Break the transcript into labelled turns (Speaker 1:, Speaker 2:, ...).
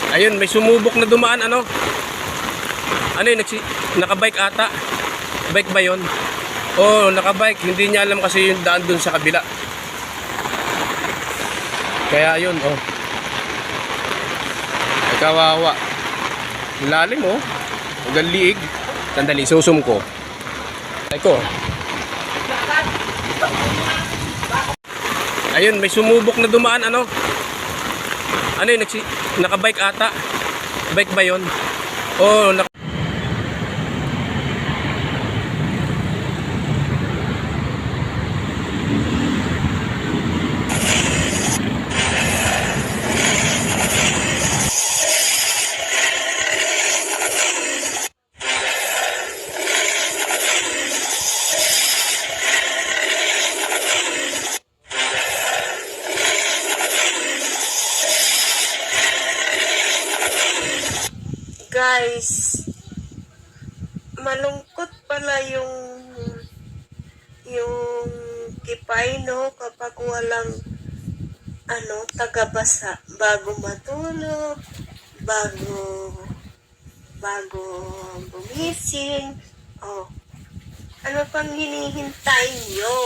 Speaker 1: Ayun, may sumubok na dumaan, ano? Ano yun, nakabike ata. Bike ba yun? Oo, nakabike. Hindi niya alam kasi yung daan dun sa kabila. Kaya yun, oh. Ay, kawawa. Lalim, oh. Hanggang liig. Sandali, susum ko. Ay ko. Ayun, may sumubok na dumaan, ano? Ano yun, nakabike ata. Bike ba yun? Oo,
Speaker 2: Guys, malungkot pala yung kipay, no, kapag walang tagabasa bago matulog, bago gumising. Oh, ano pang hinihintay nyo?